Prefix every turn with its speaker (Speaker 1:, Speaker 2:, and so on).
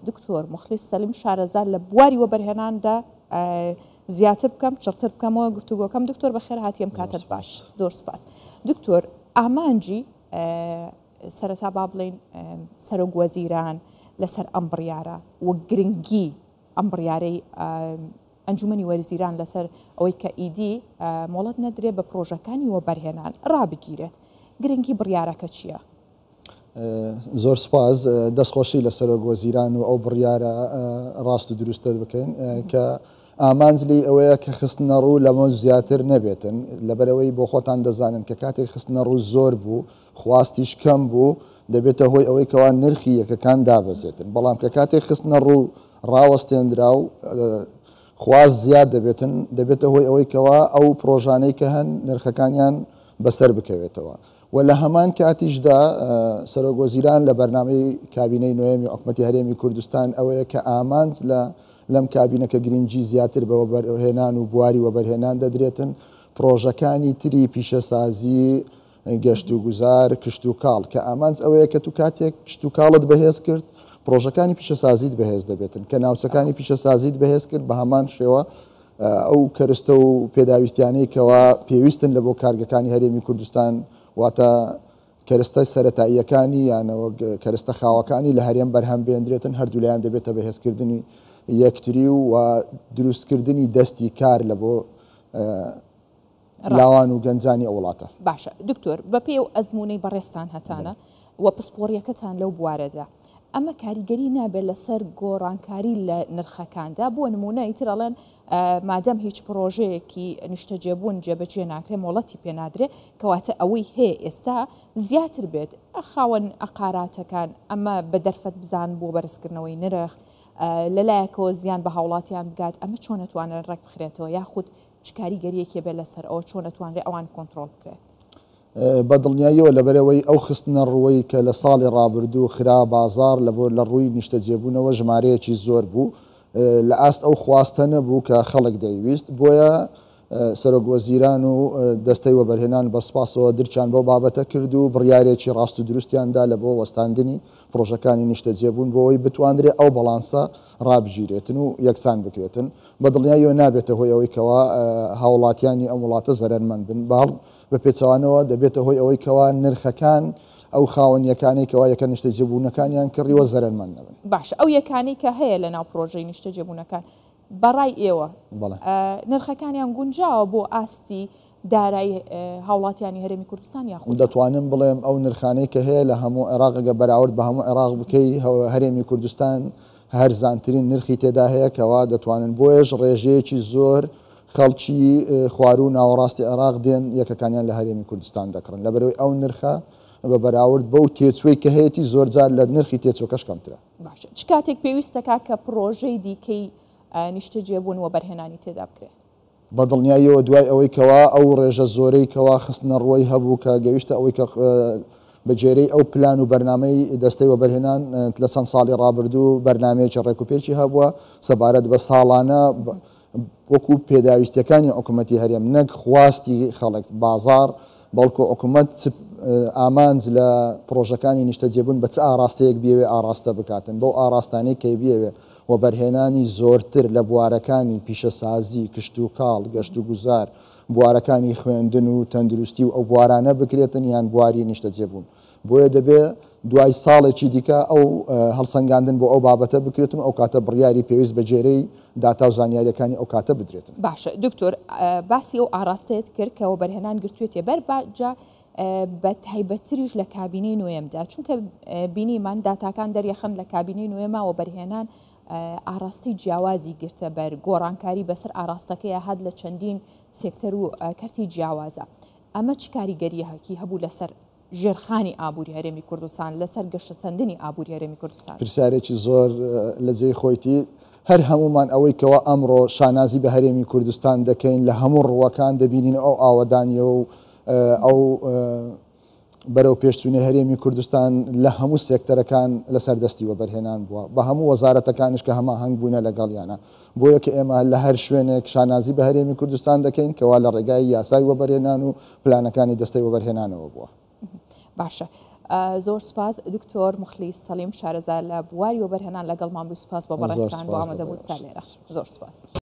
Speaker 1: دکتۆر مخلیس سەلیم شارەزار لە بواری وەبەرهێناندا زیاتر بکەم چڕتر بکەمەوە گفتوگۆکەم. دکتۆر بەخێر هاتیم کاتت باش، زۆر سپاس. دکتۆر ئامانجی سەرەتا با بڵێن سەرۆک وەزیران لەسەر ئەم بڕیارە و گرنگی ئەم بڕیارەی ئەنجومەنی وەرزیران لەسەر ئەوەی کە ئیدی مۆڵەت نەدرێ بە پرۆژەکانی وەبەرهێنان ڕابگیرێت، گرنگی بڕیارەکە چییە؟
Speaker 2: زۆر سپاس، دەستخۆشی لە سەرۆک وەزیران و ئەو بڕیارە ڕاست و دروستە بکەین کە ئامانجلی ئەوەیە کە خستنە ڕوو لەمە زیاتر نەبێتن، لەبەرەوەی بۆ خۆتان دەزانن کە کاتێک خستنە ڕوو زۆر بوو، خواستیش کەم بوو، دەبێتە هۆی ئەوەی کەوان نرخی یەکەکان دابەزێتن. بەڵام کە کاتێک خستنە ڕوو ڕاوەستێنرا و خواست زیاد دەبێتە هۆی ئەوەی کەوا ئەو پرۆژانەی کە هەن نرخەکانیان بەسەر بکەوێتەوە. و لە هەمان کاتیشدا سەرۆک وەزیران لە بەرنامەی کابینەی نوێمی حکومەتی هەرێمی کوردستان ئەوەیە کە ئامانج لەم کابینەکە گرنگی زیاتر بە وەبەرهێنان و بواری وەبەرهێنان دەدرێتن، پرۆژەکانی تری پیشەسازی، گەشت و گوزار، کشت و کاڵ، کە ئامانج ئەوەیە کە تو کاتێک کشت و کاڵت بەهێز کرد پرۆژەکانی پیشەسازیت بەهێز دەبێتن، کە ناوچەکانی پیشەسازیت بەهێز کرد بە هەمان شێوە ئەو کەرستە و پێداویستیانەی کەوا پێویستن لە بۆ کارگەکانی هەرێمی کوردستان واتە کەرستە سەرەتاییەکانی یانەوە کەرستە خاوەکانی لە هەرێم بەرهەم بێنرێتن، هەردوولایان دەبێتە بەهێزکردنی یەکتری و دروستکردنی دەستی کار لە بۆ لاوان و گەنجانی ئەو وڵاتە.
Speaker 1: باشە دکتۆر، بە پێ و ئەزمونەی بەڕێستان هەتانە و پسپۆڕیەکەتان لەو بوارەدا، ئەمە کاریگەری نابێت لەسەر گۆڕانکاری لە نرخەکاندا؟ بۆ نمونە ئیترەڵێن مادەم هیچ پرۆژەیەکی نیشتەجێبوون جێبەجێ ناکرێ، مۆڵەتی پێنادرێ، کەواتە ئەوەی هەیە ئێستا زیاتر بێت. خاوەن ئەقاراتەکان ئەمە بە دەرفەت بزان بۆ بەرزکردنەوەی نرخ لەلایەکەوە زیان بە هاوڵاتیان بگات، ئەمە چۆن نەتوانێت ڕێک بخرێتەوە، یاخود چ کاریگەریەکێ بێت لەسەر ئەوە چۆن نەتوانرێت ئەوان کۆنتڕۆڵ بکرێت؟
Speaker 2: بە دڵنیاییەوە لەبەرەوەی ئەو خستنە ڕووی کە لە ساڵی ڕابردوو خرا بازار لە ڕووی نیشتەجێبوونەوە ژمارەیەکی زۆر بوو، لە ئاست ئەو خواستە نەبوو کە خەڵک دەیویست، بۆیە سەرۆک وەزیران و دەستەی وەبەرهێنان بە سپاسەوە درچان بۆ بابەتە کرد و بڕیارێکی ڕاست و دروستیاندا لە بۆ وەستاندنی پرۆژەکانی نیشتەجێبوون بۆەوەی بتواندرێت ئەو بەڵانسە ڕابگیرێتن و یەکسان بکرێتن. بە دڵنیاییەوە نابێتە هۆی ئەوەی کەوا هاوڵاتیانی ئەم وڵاتە زەرمەند بن، باڵ بە پێچەوانەوە دەبێتە هۆی ئەوەی کەوا نرخەکان ئەو خاوەنیەکانی کەوا یەکە نیشتەجێبوونەکانیان کڕیوە زەرمەند نەبن.
Speaker 1: باشە، ئەو یەکانی کە هەیە لە ناو پرۆژەی نیشتەجێبوونەکان بەڕای ئێوە نرخەکانیان گونجاوە بۆ ئاستی دارایی هاوڵاتیانی هەرێمی کوردستان؟ یاخود
Speaker 2: دەتوانم بڵێم ئەو نرخانەی کە هەیە لە هەموو عێراقەکە بەراورد بە هەموو عێراق بکەی هەرێمی کوردستان هەرزانترین نرخی تێدا هەیە، کەوا دەتوانن بۆیش ڕێژەیەکی زۆر خەڵکی خوارو و ناوەڕاستی عێراق دێن یەکەکانیان لە هەرێمی کوردستان دەکڕن، لەبەرەوەی ئەو نرخە بە بەراورد بەو تێچووی کە هەیەی زۆر جار لە نرخی تێچۆکەش کەمترە.
Speaker 1: باشە، چ کاتێک پێویستەکە کە پرۆژەی دیکەی نیشتەجێبوون و بەرهێنانی تێدا بکرێت؟
Speaker 2: بە دڵنیاییەوە دوای ئەوەی کەوا ئەو ڕێژە زۆرەی کەوا خستنە ڕووی هەبوو کە گەویشتە ئەوەی کە بەجێرەی ئەو پلان و بەرنامەی دەستەی وەبەرهێنان لە چەند ساڵی ڕابردوو بەرنمەیەکی ڕێکوپێکی هەبووە سەبارەت بە ساڵانە وەکو پێداویستەکانی حکوومەتی هەرێم، نەک خواستی خەڵک بازار، بەڵکو حکوومەت ئامانج لە پرۆژەکانی نیشتەجێبوون بە چ ئاراستەیەک بێوێ ئاراستە بکاتن، بەو ئاراستانەی کە بێوێ وەبەرهێنانی زۆرتر لە بوارەکانی پیشەسازی، کشت و کاڵ، گەشت و گوزار، بوارەکانی خوێندن و تەندروستی و ئەو بوارانە بکرێتن یان بواری نیشتەجێبوون. بۆیە دەبێ دوای ساڵێکی دیکە ئەو هەڵسەنگاندن بۆ ئەو بابەتە بکرێتن، ئەو کاتە بڕیاری پێویست بە جێرەی داتا و زانیاریەکانی ئەو کاتە بدرێتن.
Speaker 1: باشە دکتۆر، باسی ئەو ئاراستەیەت کرد کە وەبەرهێنان گرتوێتێ بەرباجا بە تایبەتریش لە کابینەی نوێمدا، چونکە بینیمان داتاکان دەریەخن لە کابینەی نوێما وەبەرهێنان ئاراستەی جیاوازی گرتە بەر، گۆڕانکاری بەسەر ئاراستەکەی هەد لە چەندین سێکتەر و کەرتی جیاوازە. ئەمە چ کاریگەریەکی هەبوو لەسەر ژێرخانی ئابووری هەرێمی کوردستان، لەسەر گەشتە سەندنی ئابووری هەرێمی کوردستان؟
Speaker 2: پرسیارێکی زۆر لە جێی خۆیتی. هەر هەمومان ئەوەی کەوا ئەمڕۆ شانازی بە هەرێمی کوردستان دەکەین لە هەموو ڕووەکان دەبینین ئەو ئاوەدانیە و ئەو بەرەو پێشچوونی هەرێمی کوردستان لە هەموو سێکتەرەکان لەسەر دەستی وەبەرهێنان بووە، بە هەموو وەزارەتەکانش کە هەماهەنگ بوونە لەگەڵیانە. بۆیە کە ئێمە لە هەر شوێنێک شانازی بە هەرێمی کوردستان دەکەین کەوا لە ڕێگای یاسای وەبەرهێنان و پلانەکانی دەستەی وەبەرهێنانەوە بووە.
Speaker 1: باشە، زۆر سپاس دکتۆر مخلیس سەلیم شارەزا لە بواری و بەرهێنان لەگەڵمان بوو. سپاس بە بەڕێستان بۆ ئامادەبوونتان لێرە. زۆر سپاس.